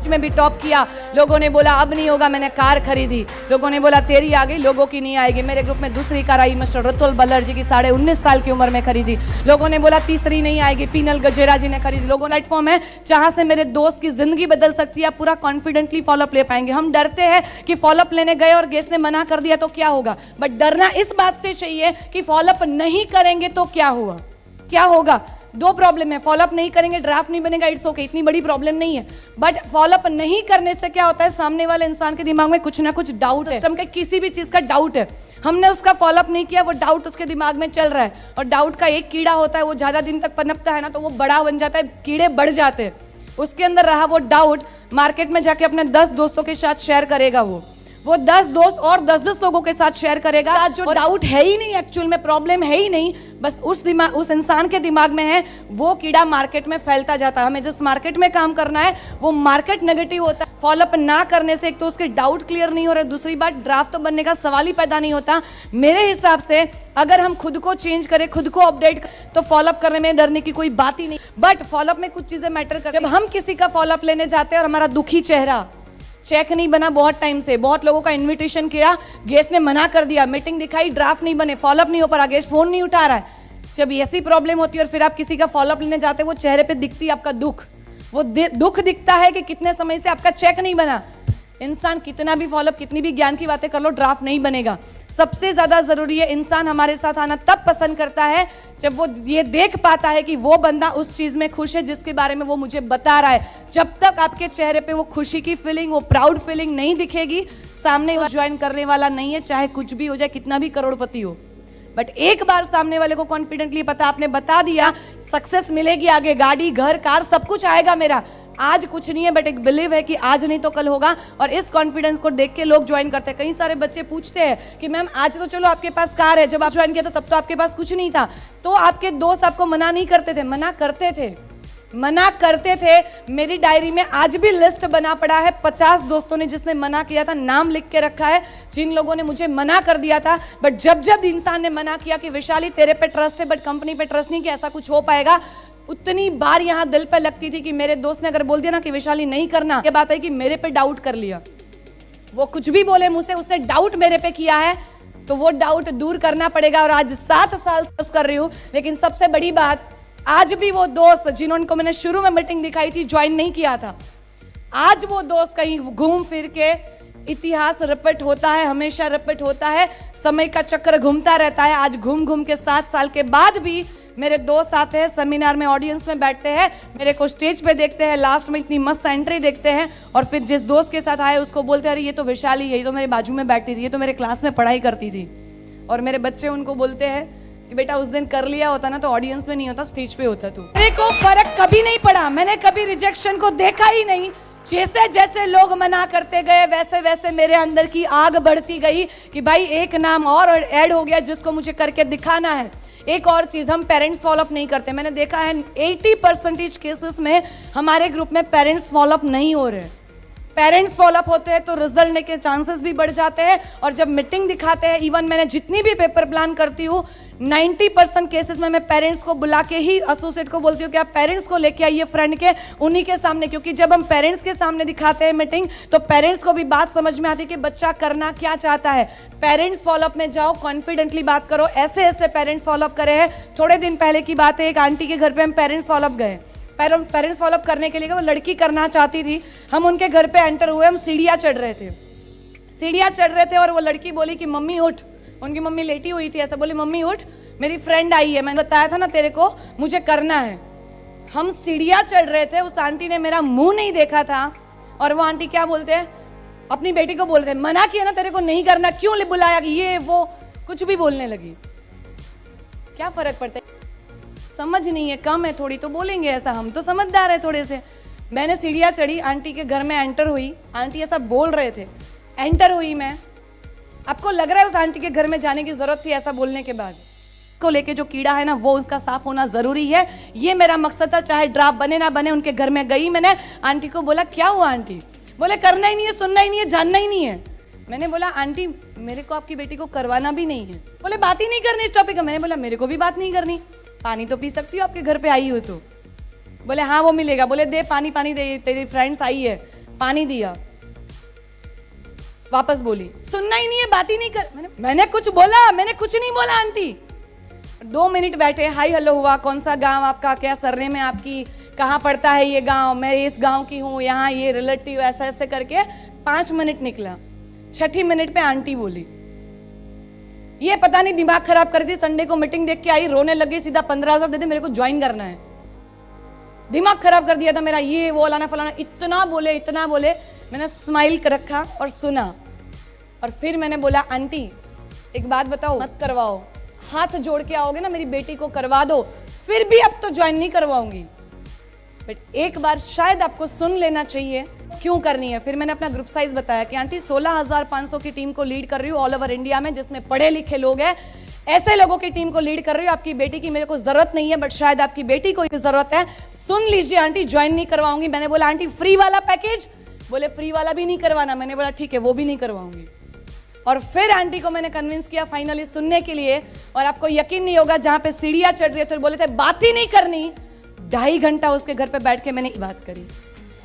में भी टॉप किया, लोगों ने बोला अब नहीं होगा, मैंने कार खरीदी, लोगों ने बोला तेरी आ गई, लोगों की नहीं आएगी। मेरे ग्रुप में दूसरी कार आई मिस्टर रतुल बल्लर जी की, 19.5 साल की उम्र में खरीदी, लोगों ने बोला तीसरी नहीं आएगी, पीनल गजेरा जी ने खरीदी। लोगों ने प्लेटफॉर्म है जहां से मेरे दोस्त की जिंदगी बदल सकती है, आप पूरा कॉन्फिडेंटली फॉलोअप ले पाएंगे। हम डरते हैं कि फॉलोअप लेने गए और गेस्ट ने मना कर दिया तो क्या होगा, बट डरना इस बात से चाहिए कि फॉलोअप नहीं करेंगे तो क्या हुआ, क्या होगा। दो प्रॉब्लम है, फॉलोअप नहीं करेंगे ड्राफ्ट नहीं बनेगा, इट्स ओके, इतनी बड़ी प्रॉब्लम नहीं है, बट फॉलोअप नहीं करने से क्या होता है, सामने वाले इंसान के दिमाग में कुछ ना कुछ डाउट है, सिस्टम के किसी भी चीज का डाउट है, हमने उसका फॉलोअप नहीं किया, वो डाउट उसके दिमाग में चल रहा है, और डाउट का एक कीड़ा होता है, वो ज्यादा दिन तक पनपता है ना, तो वो बड़ा बन जाता है, कीड़े बढ़ जाते हैं। उसके अंदर रहा वो डाउट, मार्केट में जाके अपने 10 दोस्तों के साथ शेयर करेगा, वो 10 दोस्त और 10-10 लोगों के साथ शेयर करेगा। जो डाउट है ही नहीं, एक्चुअल में प्रॉब्लम है ही नहीं, बस उस इंसान के दिमाग में है, वो कीड़ा मार्केट में फैलता जाता है। हमें जिस मार्केट में काम करना है वो मार्केट नेगेटिव होता है। फॉलोअप ना करने से एक तो उसके डाउट क्लियर नहीं हो रहे, दूसरी बात ड्राफ्ट तो बनने का सवाल ही पैदा नहीं होता। मेरे हिसाब से अगर हम खुद को चेंज करें, खुद को अपडेट करें, तो फॉलोअप करने में डरने की कोई बात ही नहीं। बट फॉलोअप में कुछ चीजें मैटर करती हैं। जब हम किसी का फॉलोअप लेने जाते हैं और हमारा दुखी चेहरा, चेक नहीं बना बहुत टाइम से, बहुत लोगों का इनविटेशन किया, गेस्ट ने मना कर दिया, मीटिंग दिखाई, ड्राफ्ट नहीं बने, फॉलोअप नहीं हो पा रहा, गेस्ट फोन नहीं उठा रहा है, जब ऐसी प्रॉब्लम होती है और फिर आप किसी का फॉलोअप लेने जाते हैं, वो चेहरे पे दिखती है आपका दुख, वो दुख दिखता है कि कितने समय से आपका चेक नहीं बना। इंसान कितना भी फॉलोअप, कितनी भी ज्ञान की बातें कर लो, ड्राफ्ट नहीं बनेगा। सबसे ज्यादा जरूरी है, इंसान हमारे साथ आना तब पसंद करता है जब वो ये देख पाता है कि वो बंदा उस चीज में खुश है जिसके बारे में वो मुझे बता रहा है। जब तक आपके चेहरे पे वो खुशी की फीलिंग, वो प्राउड फीलिंग नहीं दिखेगी, सामने वो ज्वाइन करने वाला नहीं है, चाहे कुछ भी हो जाए, कितना भी करोड़पति हो। बट एक बार सामने वाले को कॉन्फिडेंटली पता, आपने बता दिया, सक्सेस मिलेगी आगे, गाड़ी घर कार सब कुछ आएगा मेरा, आज कुछ नहीं है बट एक बिलीव है कि आज नहीं तो कल होगा, और इस कॉन्फिडेंस को देख के लोग ज्वाइन करते हैं। कई सारे बच्चे पूछते हैं कि मैम आज तो चलो आपके पास कार है, जब आप ज्वाइन किया था तब तो आपके पास कुछ नहीं था, तो आपके दोस्त आपको मना नहीं करते थे? मना करते थे। मेरी डायरी में आज भी लिस्ट बना पड़ा है, 50 दोस्तों ने जिसने मना किया था, नाम लिख के रखा है, जिन लोगों ने मुझे मना कर दिया था। बट जब इंसान ने मना किया कि विशाली तेरे पे ट्रस्ट है बट कंपनी पे ट्रस्ट नहीं कि ऐसा कुछ हो पाएगा, उतनी बार यहाँ दिल पे लगती थी कि मेरे दोस्त ने अगर बोल दिया ना कि विशाली नहीं करना, ये बात है कि मेरे पे डाउट कर लिया, वो कुछ भी बोले मुझसे, उससे डाउट मेरे पे किया है, तो वो डाउट दूर करना पड़ेगा। और आज 7 साल कर रही हूँ, लेकिन सबसे बड़ी बात, आज भी वो दोस्त जिन्होंने मैंने शुरू में मीटिंग दिखाई थी, ज्वाइन नहीं किया था, आज वो दोस्त कहीं घूम फिर के, इतिहास रिपीट होता है, हमेशा रिपीट होता है, समय का चक्र घूमता रहता है। आज घूम के 7 साल के बाद भी मेरे दोस्त आते हैं, सेमिनार में ऑडियंस में बैठते हैं, मेरे को स्टेज पे देखते हैं, लास्ट में इतनी मस्त एंट्री देखते हैं, और फिर जिस दोस्त के साथ आए उसको बोलते हैं अरे ये तो विशाली है, ये तो मेरे बाजू में बैठती थी, ये तो मेरे क्लास में पढ़ाई करती थी। और मेरे बच्चे उनको बोलते हैं कि बेटा उस दिन कर लिया होता ना तो ऑडियंस में नहीं होता, स्टेज पे होता तू। मेरे को फर्क कभी नहीं पड़ा, मैंने कभी रिजेक्शन को देखा ही नहीं। जैसे जैसे लोग मना करते गए वैसे वैसे मेरे अंदर की आग बढ़ती गई कि भाई एक नाम और ऐड हो गया जिसको मुझे करके दिखाना है। एक और चीज, हम पेरेंट्स फॉलोअप नहीं करते। मैंने देखा है 80% केसेस में हमारे ग्रुप में पेरेंट्स फॉलोअप नहीं हो रहे। पेरेंट्स फॉलोअप होते हैं तो रिजल्ट लेने के चांसेस भी बढ़ जाते हैं, और जब मीटिंग दिखाते हैं, इवन मैंने जितनी भी पेपर प्लान करती हूँ 90% केसेस में मैं पेरेंट्स को बुला के ही एसोसिएट को बोलती हूँ कि आप पेरेंट्स को लेके आइए फ्रेंड के, उन्हीं के सामने, क्योंकि जब हम पेरेंट्स के सामने दिखाते हैं मीटिंग तो पेरेंट्स को भी बात समझ में आती है कि बच्चा करना क्या चाहता है। पेरेंट्स फॉलोअप में जाओ, कॉन्फिडेंटली बात करो, ऐसे ऐसे पेरेंट्स फॉलोअप करे हैं। थोड़े दिन पहले की बात है, एक आंटी के घर पे हम पेरेंट्स फॉलोअप गए, पेरेंट्स फॉलोअप करने के लिए वो लड़की करना चाहती थी। हम उनके घर पे एंटर हुए, हम सीढ़ियाँ चढ़ रहे थे और वो लड़की बोली कि मम्मी उठ, उनकी मम्मी लेटी हुई थी, ऐसा बोली मम्मी उठ, मेरी फ्रेंड आई है, मैंने बताया था ना तेरे को मुझे करना है। हम सीढ़ियाँ चढ़ रहे थे, उस आंटी ने मेरा मुंह नहीं देखा था, और वो आंटी क्या बोलते हैं, अपनी बेटी को बोलते हैं मना किया ना तेरे को नहीं करना, क्यों बुलाया, ये वो कुछ भी बोलने लगी। क्या फर्क पड़ता है, समझ नहीं है, कम है थोड़ी तो बोलेंगे ऐसा, हम तो समझदार है थोड़े से। मैंने सीढ़ियाँ चढ़ी, आंटी के घर में एंटर हुई, आंटी ऐसा बोल रहे थे, एंटर हुई मैं। आपको लग रहा है उस आंटी के घर में जाने की जरूरत थी ऐसा बोलने के बाद? को लेके जो कीड़ा है ना वो उसका साफ होना जरूरी है, ये मेरा मकसद था, चाहे ड्राफ्ट बने ना बने। उनके घर में गई, मैंने आंटी को बोला क्या हुआ आंटी? बोले करना ही नहीं है, सुनना ही नहीं है, जानना ही नहीं है। मैंने बोला आंटी मेरे को आपकी बेटी को करवाना भी नहीं है। बोले बात ही नहीं करनी इस टॉपिक का। मैंने बोला मेरे को भी बात नहीं करनी, पानी तो पी सकती हो आपके घर पे आई हो तो। बोले हाँ वो मिलेगा। बोले दे पानी, पानी दे, तेरी फ्रेंड्स आई है, पानी दिया, वापस बोली सुनना ही नहीं है, बात ही नहीं कर। मैंने कुछ बोला? मैंने कुछ नहीं बोला आंटी। 2 मिनट बैठे, हाय हेलो हुआ, कौन सा गांव आपका, क्या सरनेम है आपकी, कहाँ पड़ता है ये गांव, मैं इस गांव की हूँ, यहाँ ये रिलेटिव, ऐसा ऐसे करके 5 मिनट निकला। 6 मिनट पे आंटी बोली, ये पता नहीं दिमाग खराब कर दी, संडे को मीटिंग देख के आई, रोने लगी, सीधा 15,000 दे दे, मेरे को ज्वाइन करना है। दिमाग खराब कर दिया था मेरा, ये वो लाना फलाना, इतना बोले इतना बोले। मैंने स्माइल कर रखा और सुना, और फिर मैंने बोला आंटी एक बात बताओ, मत करवाओ, हाथ जोड़ के आओगे ना मेरी बेटी को करवा दो, फिर भी अब तो ज्वाइन नहीं करवाऊंगी, बट एक बार शायद आपको सुन लेना चाहिए क्यों करनी है। फिर मैंने अपना ग्रुप साइज बताया कि आंटी 16,500 की टीम को लीड कर रही हूँ ऑल ओवर इंडिया में, जिसमें पढ़े लिखे लोग हैं, ऐसे लोगों की टीम को लीड कर रही हूँ। आपकी बेटी की मेरे को जरूरत नहीं है, बट शायद आपकी बेटी को जरूरत है, सुन लीजिए आंटी, ज्वाइन नहीं करवाऊंगी। मैंने बोला आंटी फ्री वाला पैकेज? बोले फ्री वाला भी नहीं करवाना। मैंने बोला ठीक है, वो भी नहीं करवाऊंगी। और फिर आंटी को मैंने कन्विंस किया फाइनली सुनने के लिए, और आपको यकीन नहीं होगा, जहां पे सीढ़ियां चढ़ रही है तो बोले थे बात ही नहीं करनी, 2.5 घंटा उसके घर पे बैठ के मैंने बात करी।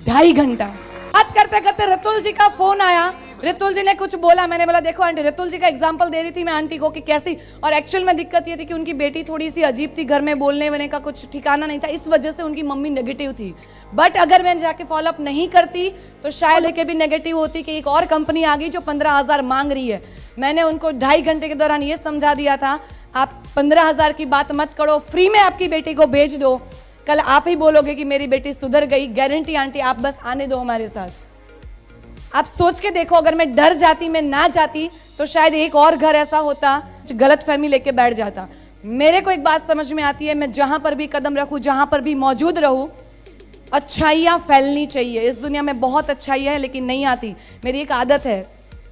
2.5 घंटा बात करते करते रतुल जी का फोन आया। रतुल जी ने कुछ बोला, मैंने बोला देखो आंटी, रतुल जी का एग्जांपल दे रही थी मैं आंटी को कि कैसी, और एक्चुअल में दिक्कत ये थी कि उनकी बेटी थोड़ी सी अजीब थी, घर में बोलने वने का कुछ ठिकाना नहीं था, इस वजह से उनकी मम्मी नेगेटिव थी। बट अगर मैं जाके फॉलोअप नहीं करती तो शायद लेके भी नेगेटिव होती कि एक और कंपनी आ गई जो 15,000 मांग रही है। मैंने उनको 2.5 घंटे के दौरान ये समझा दिया था, आप 15,000 की बात मत करो, फ्री में आपकी बेटी को भेज दो, कल आप ही बोलोगे कि मेरी बेटी सुधर गई, गारंटी आंटी, आप बस आने दो हमारे साथ। आप सोच के देखो, अगर मैं डर जाती, मैं ना जाती, तो शायद एक और घर ऐसा होता जो गलत फहमी लेके बैठ जाता। मेरे को एक बात समझ में आती है, मैं जहां पर भी कदम रखूं, जहां पर भी मौजूद रहूं, अच्छाइयां फैलनी चाहिए। इस दुनिया में बहुत अच्छाइयां है लेकिन नहीं आती। मेरी एक आदत है,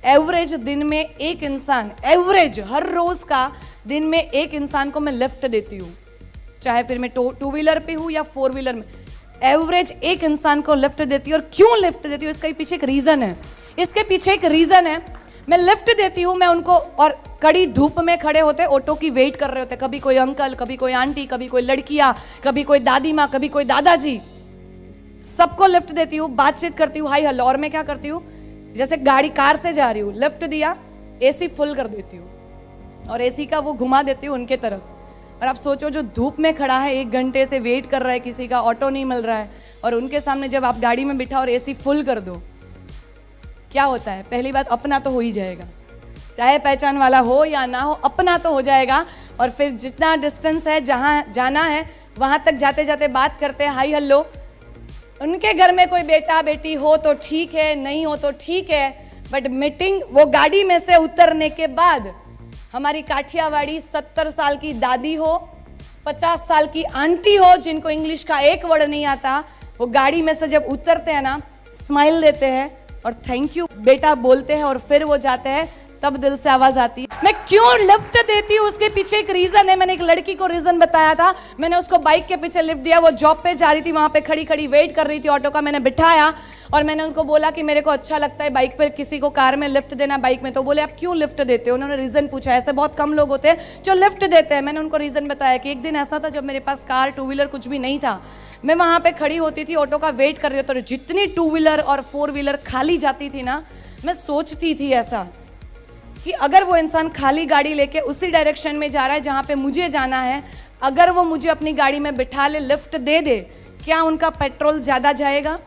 एवरेज दिन में एक इंसान, एवरेज हर रोज का दिन में एक इंसान को मैं लिफ्ट देती हूँ, चाहे फिर मैं 2 व्हीलर पे हूँ या 4 व्हीलर में, एवरेज एक इंसान को लिफ्ट देती हूँ। और क्यों लिफ्ट देती हूँ, इसके पीछे एक रीजन है, इसके पीछे एक रीजन है। मैं लिफ्ट देती हूँ, मैं उनको, और कड़ी धूप में खड़े होते, ऑटो की वेट कर रहे होते, कभी कोई अंकल, कभी कोई आंटी, कभी कोई लड़कियां, कभी कोई दादी माँ, कभी कोई दादाजी, सबको लिफ्ट देती हूँ, बातचीत करती हूँ, हाय हेलो। और मैं क्या करती हूँ, जैसे गाड़ी कार से जा रही हूँ, लिफ्ट दिया, एसी फुल कर देती हूँ और एसी का वो घुमा देती हूँ उनके तरफ। और आप सोचो, जो धूप में खड़ा है, 1 घंटे से वेट कर रहा है, किसी का ऑटो नहीं मिल रहा है, और उनके सामने जब आप गाड़ी में बिठा और एसी फुल कर दो, क्या होता है? पहली बात, अपना तो हो ही जाएगा, चाहे पहचान वाला हो या ना हो, अपना तो हो जाएगा। और फिर जितना डिस्टेंस है, जहाँ जाना है वहां तक जाते जाते बात करते हैं, हाय हेलो। उनके घर में कोई बेटा बेटी हो तो ठीक है, नहीं हो तो ठीक है, बट मीटिंग, वो गाड़ी में से उतरने के बाद हमारी काठियावाड़ी 70 साल की दादी हो, 50 साल की आंटी हो, जिनको इंग्लिश का एक वर्ड नहीं आता, वो गाड़ी में से जब उतरते हैं ना, स्माइल देते हैं और थैंक यू बेटा बोलते हैं, और फिर वो जाते हैं, तब दिल से आवाज आती है। मैं क्यों लिफ्ट देती हूँ, उसके पीछे एक रीजन है। मैंने एक लड़की को रीजन बताया था, मैंने उसको बाइक के पीछे लिफ्ट दिया, वो जॉब पे जा रही थी, वहां पे खड़ी खड़ी वेट कर रही थी ऑटो का, मैंने बिठाया और मैंने उनको बोला कि मेरे को अच्छा लगता है बाइक पे किसी को कार में लिफ्ट देना, बाइक में। तो बोले आप क्यों लिफ्ट देते हो? उन्होंने रीजन पूछा। ऐसे बहुत कम लोग होते हैं जो लिफ्ट देते हैं। मैंने उनको रीजन बताया कि एक दिन ऐसा था जब मेरे पास कार, 2 व्हीलर कुछ भी नहीं था, मैं वहां पे खड़ी होती थी, ऑटो का वेट कर रही होती, जितनी 2 व्हीलर और 4 व्हीलर खाली जाती थी ना, मैं सोचती थी ऐसा कि अगर वो इंसान खाली गाड़ी लेके उसी डायरेक्शन में जा रहा है जहां पे मुझे जाना है, अगर वो मुझे अपनी गाड़ी में बिठा ले, लिफ्ट दे दे, क्या उनका पेट्रोल ज्यादा जाएगा?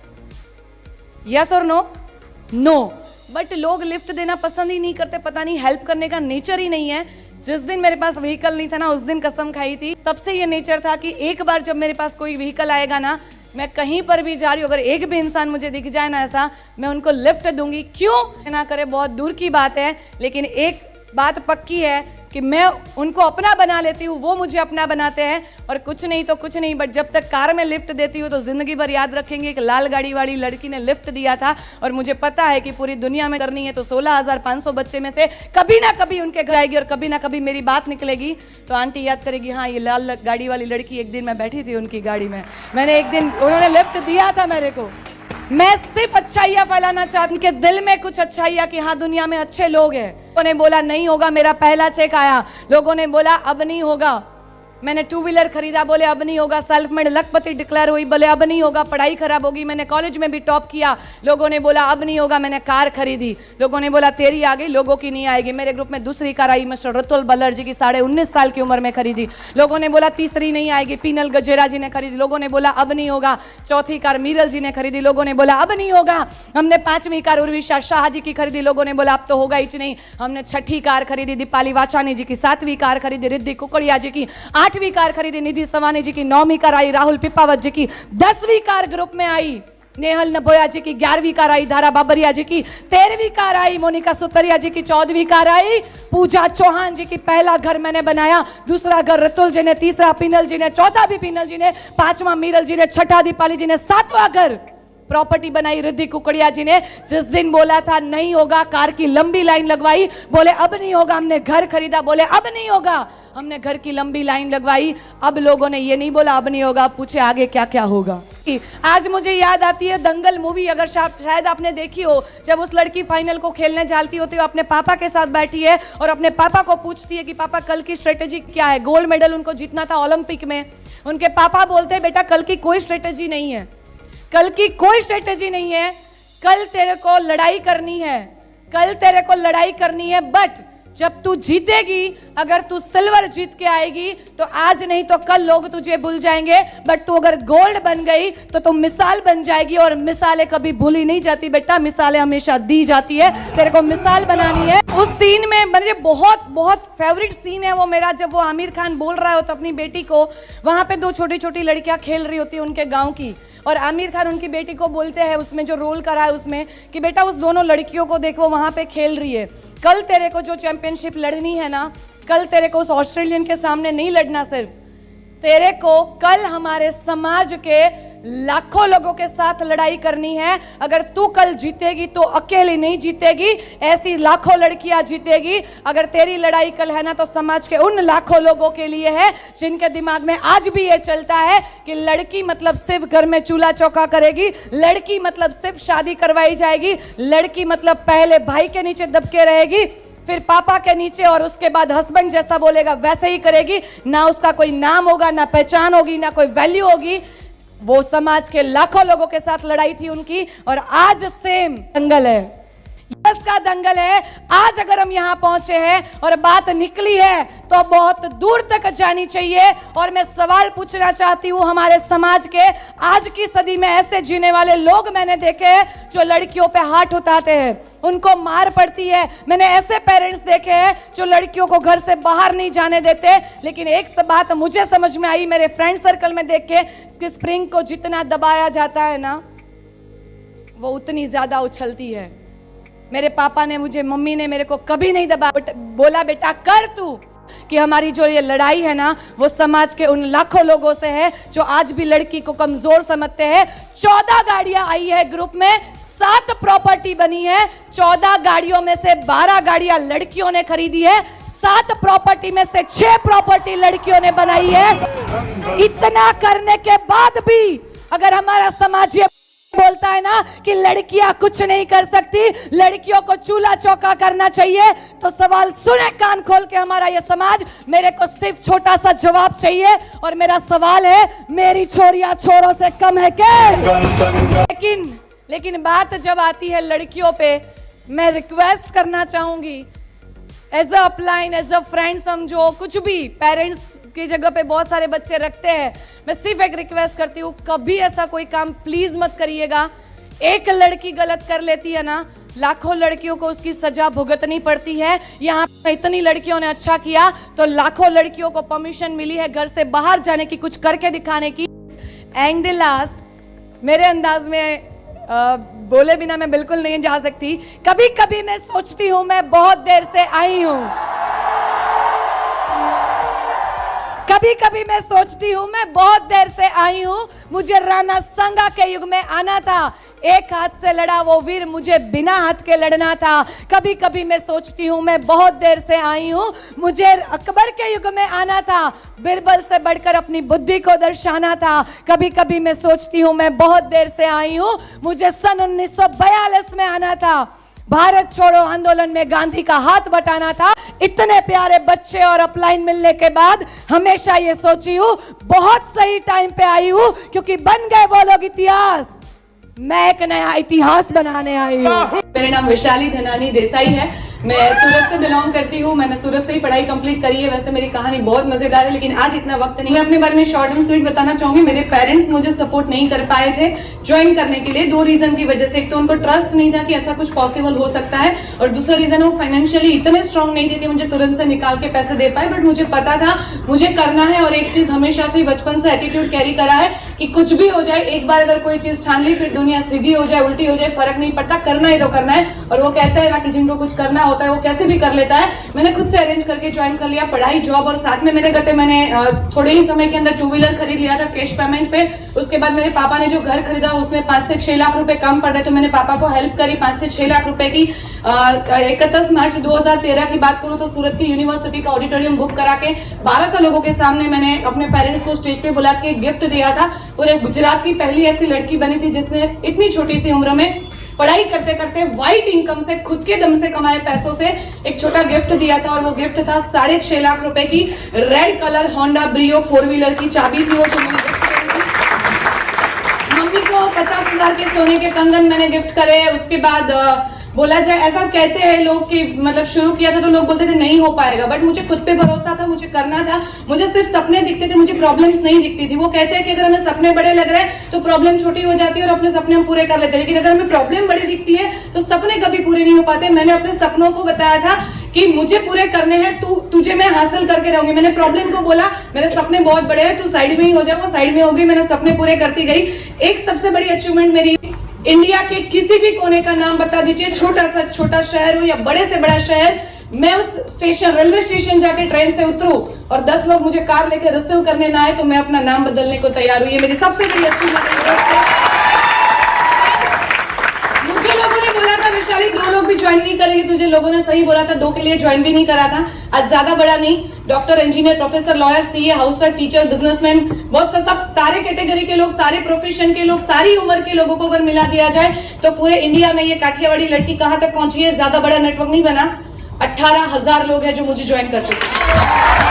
यस और नो? नो। बट लोग लिफ्ट देना पसंद ही नहीं करते, पता नहीं, हेल्प करने का नेचर ही नहीं है। जिस दिन मेरे पास व्हीकल नहीं था ना, उस दिन कसम खाई थी, तब से ये नेचर था कि एक बार जब मेरे पास कोई व्हीकल आएगा ना, मैं कहीं पर भी जा रही हूँ, अगर एक भी इंसान मुझे दिख जाए ना ऐसा, मैं उनको लिफ्ट दूंगी। क्यों ना करे, बहुत दूर की बात है, लेकिन एक बात पक्की है कि मैं उनको अपना बना लेती हूँ, वो मुझे अपना बनाते हैं। और कुछ नहीं तो कुछ नहीं, बट जब तक कार में लिफ्ट देती हूँ तो जिंदगी भर याद रखेंगे कि लाल गाड़ी वाली लड़की ने लिफ्ट दिया था, और मुझे पता है कि पूरी दुनिया में करनी है तो 16,500 बच्चे में से कभी ना कभी उनके घर आएगी और कभी ना कभी मेरी बात निकलेगी, तो आंटी याद करेगी, हाँ ये लाल गाड़ी वाली लड़की, एक दिन मैं बैठी थी उनकी गाड़ी में, मैंने एक दिन, उन्होंने लिफ्ट दिया था मेरे को। मैं सिर्फ अच्छाइयां फैलाना चाहती हूं कि दिल में कुछ अच्छाइयां, कि हाँ दुनिया में अच्छे लोग हैं। लोगों ने बोला नहीं होगा, मेरा पहला चेक आया, लोगों ने बोला अब नहीं होगा, मैंने टू व्हीलर खरीदा, बोले अब नहीं होगा। सेल्फ मेड लखपति डिक्लेयर हुई, बोले अब नहीं होगा। पढ़ाई खराब होगी, मैंने कॉलेज में भी टॉप किया, लोगों ने बोला अब नहीं होगा। मैंने कार खरीदी, लोगों ने बोला तेरी आ गई, लोगों की नहीं आएगी। मेरे ग्रुप में दूसरी कार आई मिस्टर रतुल बल्लर जी की, 19.5 साल की उम्र में खरीदी, लोगों ने बोला तीसरी नहीं आएगी। पीनल गजेरा जी ने खरीदी, लोगों ने बोला अब नहीं होगा। चौथी कार मीरल जी ने खरीदी, लोगों ने बोला अब नहीं होगा। हमने 5वीं कार उर्विशा शाह जी की खरीदी, लोगों ने बोला अब तो होगा ही नहीं। हमने 6ठी कार खरीदी दीपाली वाचानी जी की, 7वीं कार खरीदी रिद्धि कुकड़िया जी की, 8वीं कार खरीदी निधि सवानी जी की, 9वीं कार आई राहुल पिपावत जी की, 10वीं कार ग्रुप में आई नेहल नभोया जी की, 11वीं कार आई धारा बाबरिया जी की, 13वीं कार आई मोनिका सुतरिया जी की, 14वीं कार आई पूजा चौहान जी की। पहला घर मैंने बनाया, दूसरा घर रतुल जी ने, तीसरा पीनल जी ने, चौथा भी पीनल जी ने, 5वां मीरल जी ने, 6ठा दीपाली जी ने, 7वां घर प्रॉपर्टी बनाई रिद्धि कुकड़िया जी ने। जिस दिन बोला था नहीं होगा, कार की लंबी लाइन लगवाई, बोले अब नहीं होगा। हमने घर खरीदा, बोले अब नहीं होगा। हमने घर की लंबी लाइन लगवाई, अब लोगों ने ये नहीं बोला अब नहीं होगा, पूछे आगे क्या क्या होगा। आज मुझे याद आती है दंगल मूवी, अगर शायद आपने देखी हो, जब उस लड़की फाइनल को खेलने जाती होती है, अपने पापा के साथ बैठी है और अपने पापा को पूछती है कि पापा कल की स्ट्रेटेजी क्या है। गोल्ड मेडल उनको जीतना था ओलंपिक में। उनके पापा बोलते हैं बेटा कल की कोई स्ट्रेटेजी नहीं है, कल की कोई स्ट्रेटेजी नहीं है, कल तेरे को लड़ाई करनी है, कल तेरे को लड़ाई करनी है। बट जब तू जीतेगी, अगर तू सिल्वर जीत के आएगी तो आज नहीं तो कल लोग तुझे भूल जाएंगे, बट तू अगर गोल्ड बन गई तो तुम मिसाल बन जाएगी। और मिसालें कभी भूली नहीं जाती बेटा, मिसालें हमेशा दी जाती है, तेरे को मिसाल बनानी है। उस सीन में मुझे बहुत बहुत फेवरेट सीन है वो मेरा, जब वो आमिर खान बोल रहा होता अपनी बेटी को, वहां पे 2 छोटी छोटी लड़कियां खेल रही होती है उनके गाँव की, और आमिर खान उनकी बेटी को बोलते हैं, उसमें जो रोल करा है उसमें, कि बेटा उस दोनों लड़कियों को देखो वहां पे खेल रही है, कल तेरे को जो चैंपियनशिप लड़नी है ना, कल तेरे को उस ऑस्ट्रेलियन के सामने नहीं लड़ना, सिर्फ तेरे को कल हमारे समाज के लाखों लोगों के साथ लड़ाई करनी है। अगर तू कल जीतेगी तो अकेली नहीं जीतेगी, ऐसी लाखों लड़कियां जीतेगी। अगर तेरी लड़ाई कल है ना तो समाज के उन लाखों लोगों के लिए है जिनके दिमाग में आज भी ये चलता है कि लड़की मतलब सिर्फ घर में चूल्हा चौका करेगी, लड़की मतलब सिर्फ शादी करवाई जाएगी, लड़की मतलब पहले भाई के नीचे दबके रहेगी, फिर पापा के नीचे, और उसके बाद हस्बैंड जैसा बोलेगा वैसे ही करेगी। ना उसका कोई नाम होगा, ना पहचान होगी, ना कोई वैल्यू होगी। वो समाज के लाखों लोगों के साथ लड़ाई थी उनकी, और आज सेम दंगल है, यस का दंगल है। आज अगर हम यहां पहुंचे हैं और बात निकली है तो बहुत दूर तक जानी चाहिए। और मैं सवाल पूछना चाहती हूं, हमारे समाज के आज की सदी में ऐसे जीने वाले लोग मैंने देखे हैं जो लड़कियों पे हाथ उठाते हैं, उनको मार पड़ती है। मैंने ऐसे पेरेंट्स देखे हैं जो लड़कियों को घर से बाहर नहीं जाने देते। लेकिन एक बात मुझे समझ में आई मेरे फ्रेंड सर्कल में देख के, इसकी स्प्रिंग को जितना दबाया जाता है ना, वो उतनी ज्यादा उछलती है। मेरे पापा ने मुझे, मम्मी ने मेरे को कभी नहीं दबाया, बोला बेटा कर तू, कि हमारी जो ये लड़ाई है ना वो समाज के उन लाखों लोगों से है जो आज भी लड़की को कमजोर समझते हैं। 14 गाड़ियां आई है ग्रुप में, 7 प्रॉपर्टी बनी है, 14 गाड़ियों में से 12 गाड़ियां लड़कियों ने खरीदी है, 7 प्रॉपर्टी में से 6 प्रॉपर्टी लड़कियों ने बनाई है। इतना करने के बाद भी अगर हमारा समाज ये बोलता है ना कि लड़कियां कुछ नहीं कर सकती, लड़कियों को चूल्हा चौका करना चाहिए, तो सवाल सुने कान खोल के हमारा ये समाज। मेरे को सिर्फ छोटा सा जवाब चाहिए, और मेरा सवाल है मेरी छोरियां छोरों से कम है क्या? लेकिन बात जब आती है लड़कियों पे, मैं रिक्वेस्ट करना चाहूंगी as a upline, as a friend समझो, कुछ भी, पेरेंट्स की जगह पे बहुत सारे बच्चे रखते हैं, मैं सिर्फ एक रिक्वेस्ट करती हूँ, कभी ऐसा कोई काम प्लीज मत करिएगा। एक लड़की गलत कर लेती है ना, लाखों लड़कियों को उसकी सजा भुगतनी पड़ती है। यहाँ इतनी लड़कियों ने अच्छा किया तो लाखों लड़कियों को परमिशन मिली है घर से बाहर जाने की, कुछ करके दिखाने की। एंड द लास्ट, मेरे अंदाज में बोले बिना मैं बिल्कुल नहीं जा सकती। कभी कभी मैं सोचती हूँ मैं बहुत देर से आई हूँ, कभी कभी मैं सोचती हूँ मैं बहुत देर से आई हूँ। मुझे राणा सांगा के युग में आना था, एक हाथ से लड़ा वो वीर, मुझे बिना हाथ के लड़ना था। कभी कभी मैं सोचती हूँ मैं बहुत देर से आई हूँ, मुझे अकबर के युग में आना था, बिरबल से बढ़कर अपनी बुद्धि को दर्शाना था। कभी कभी मैं सोचती हूँ मैं बहुत देर से आई हूँ, मुझे सन 1942 में आना था, भारत छोड़ो आंदोलन में गांधी का हाथ बटाना था। इतने प्यारे बच्चे और अपलाइन मिलने के बाद हमेशा ये सोची हूं बहुत सही टाइम पे आई हूं, क्योंकि बन गए वो लोग इतिहास, मैं एक नया इतिहास बनाने आई हूँ। मेरा नाम वैशाली धनानी देसाई है, मैं सूरत से बिलोंग करती हूँ। मैंने सूरत से ही पढ़ाई कंप्लीट करी है। वैसे मेरी कहानी बहुत मजेदार है, लेकिन आज इतना वक्त नहीं है। अपने बारे में शॉर्ट एंड स्वीट बताना चाहूंगी। मेरे पेरेंट्स मुझे सपोर्ट नहीं कर पाए थे ज्वाइन करने के लिए, 2 रीजन की वजह से। एक तो उनको ट्रस्ट नहीं था कि ऐसा कुछ पॉसिबल हो सकता है, और दूसरा रीजन वो फाइनेंशियली इतने स्ट्रांग नहीं थे कि मुझे तुरंत से निकाल के पैसे दे पाए। बट मुझे पता था मुझे करना है, और एक चीज हमेशा से बचपन से एटीट्यूड कैरी करा है कि कुछ भी हो जाए, एक बार अगर कोई चीज ठान ली फिर दुनिया सीधी हो जाए उल्टी हो जाए फर्क नहीं पड़ता, करना है तो करना है। और वो कहता है ना कि जिनको कुछ करना होता है वो कैसे भी कर लेता है। मैंने खुद से अरेंज करके ज्वाइन कर लिया, पढ़ाई जॉब और साथ में मेरे गट्टे मैंने थोड़े ही समय के अंदर 2 व्हीलर खरीद लिया था कैश पेमेंट पे। उसके बाद मेरे पापा ने जो घर खरीदा उसमें 5 से 6 लाख रुपए कम पड़ रहे, तो मैंने पापा को हेल्प करी 5 से 6 लाख रुपए की। 31 मार्च 2013 की बात करूं तो सूरत की यूनिवर्सिटी का ऑडिटोरियम बुक करा के 1200 लोगों के सामने मैंने अपने पेरेंट्स को स्टेज पे बुला के गिफ्ट दिया था। पूरे गुजरात की पहली ऐसी लड़की बनी थी जिसने इतनी छोटी सी उम्र में पढ़ाई करते करते व्हाइट इनकम से खुद के दम से कमाए पैसों से एक छोटा गिफ्ट दिया था, और वो गिफ्ट था 6.5 लाख रुपए की red colour Honda Brio 4 wheeler की चाबी थी वो जो मैंने गिफ्ट करी थी। मम्मी को 50,000 के सोने के कंगन मैंने गिफ्ट करे। उसके बाद बोला जाए, ऐसा कहते हैं लोग कि मतलब शुरू किया था तो लोग बोलते थे नहीं हो पाएगा, बट मुझे खुद पे भरोसा था, मुझे करना था। मुझे सिर्फ सपने दिखते थे, मुझे प्रॉब्लम्स नहीं दिखती थी। वो कहते हैं कि अगर हमें सपने बड़े लग रहे हैं तो प्रॉब्लम छोटी हो जाती है और अपने सपने हम पूरे कर लेते हैं, लेकिन अगर हमें प्रॉब्लम बड़ी दिखती है तो सपने कभी पूरे नहीं हो पाते। मैंने अपने सपनों को बताया था कि मुझे पूरे करने हैं, तुझे मैं हासिल करके रहूंगी। मैंने प्रॉब्लम को बोला मेरे सपने बहुत बड़े हैं, तू साइड में ही हो जाए, वो साइड में हो गई, मैंने सपने पूरे करती गई। एक सबसे बड़ी अचीवमेंट मेरी, इंडिया के किसी भी कोने का नाम बता दीजिए, छोटा सा छोटा शहर हो या बड़े से बड़ा शहर, मैं उस स्टेशन रेलवे स्टेशन जाके ट्रेन से उतरूं और 10 लोग मुझे कार लेकर रिसीव करने ना आए तो मैं अपना नाम बदलने को तैयार हुई। ये मेरी सबसे बड़ी अचीवमेंट है। मुझे लोगों ने बोला था वैशाली 2 लोग भी ज्वाइन नहीं करेंगे, तुझे लोगों ने सही बोला था, 2 के लिए ज्वाइन भी नहीं करा था। आज ज्यादा बड़ा नहीं, doctor, engineer, professor, lawyer, CA, housewife, teacher, businessman, बहुत सब सारे कैटेगरी के लोग, सारे प्रोफेशन के लोग, सारी उम्र के लोगों को अगर मिला दिया जाए तो पूरे इंडिया में ये काठियावाड़ी लड़की कहां तक पहुंची है। ज्यादा बड़ा नेटवर्क नहीं बना, 18,000 लोग हैं जो मुझे ज्वाइन कर चुके हैं।